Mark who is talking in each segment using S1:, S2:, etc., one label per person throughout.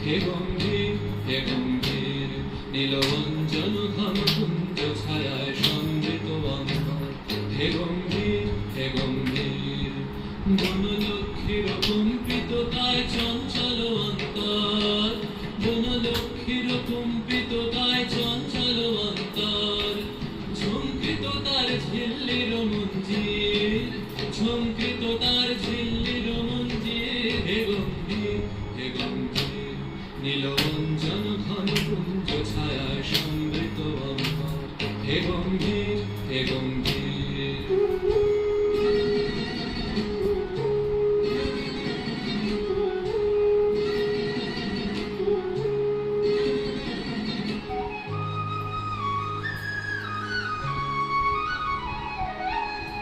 S1: হে গম্ভীর হে গম্ভীর নীলঞ্জন ঘন কুঞ্জ ছায়ায় সমৃত অন্তর হে গম্ভীর হে গম্ভীর বনলক্ষ্মীর কম্পিততায় চঞ্চল অন্তর বনলক্ষ্মীর কম্পিততায় চঞ্চল অন্তর ঝঙ্কৃত তার ঝিল্লির মঞ্জির ঝঙ্কৃত তার ঝিল্লির মঞ্জির হে গম্ভীর হে গম্ভীর নীলঞ্জন ঘন কুঞ্জ ছায়ায় সমৃত অন্তর হে গম্ভীর হে গম্ভীর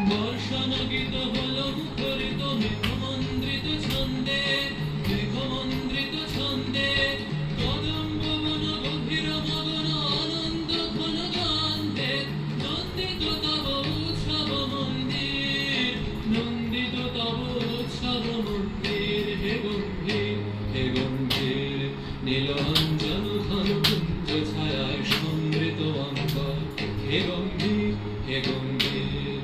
S1: বর্ষণগীত হল মুখরিত মেঘমন্দ্রিত ছন্দে মেঘমন্দ্রিত ছন্দে কদম্ব বন গভীর মগন আনন্দ ঘন গান্ধে নন্দিত তব উৎসব মন্দির নন্দিত তব উৎসব মন্দির হে গম্ভীর হে গম্ভীর নীলঞ্জন ঘন কুঞ্জ ছায়ায় সমৃত অন্তর হে গম্ভীর হে গম্ভীর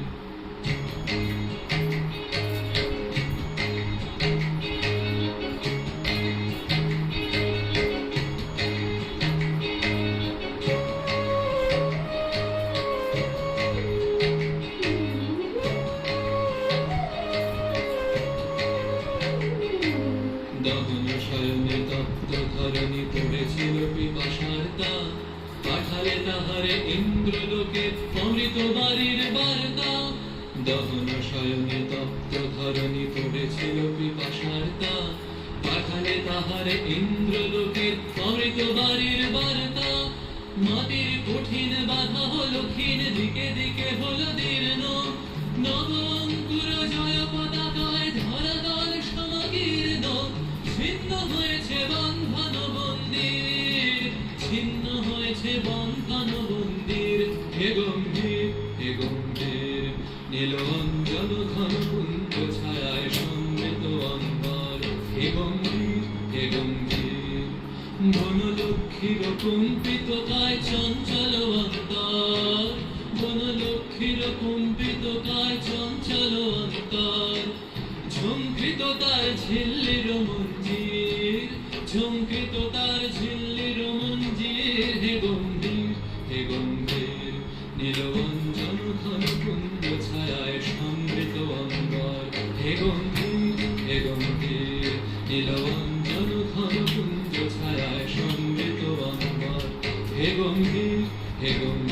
S1: দহন শয়নে তপ্ত ধরণী পড়েছিল পিপাসার তা পাঠালে তাহারে ইন্দ্রলোকে অমৃত বাড়ির বার্তা দহন শয়নে তপ্ত ধরণী পড়েছিল পিপাসার তা পাঠালে তাহারে ইন্দ্রলোকে অমৃত বাড়ির বার্তা মাটির কঠিন বাধা হলো ক্ষীণ দিকে দিকে হলো দীর্ণ নব অঙ্কুর জয় পতাকায় ধরাতল সমকীর্ণ ছিন্ন হয়েছে বন্ধন মন্দির ছিন্ন হয়েছে বন্ধন মন্দির হে গম্ভীর হে গম্ভীর নীলঞ্জন ঘন কুঞ্জ ছায়ায় সমৃত অন্তর হে গম্ভীর হে গম্ভীর বনলক্ষ্মীর কম্পিততায় চঞ্চল অন্তর বনলক্ষ্মীর কম্পিততায় চঞ্চল অন্তর ঝঙ্কৃত তার ঝিল্লির মঞ্জির ঝঙ্কৃত তার ঝিল্লির মঞ্জির হে গম্ভীর হে গম্ভীর নীলঞ্জন ঘন কুঞ্জ ছায়ায় সমৃত অন্তর হে গম্ভীর হে গম্ভীর নীলঞ্জন ঘন কুঞ্জ ছায়ায় সমৃত অন্তর হে গম্ভীর হে গম্ভীর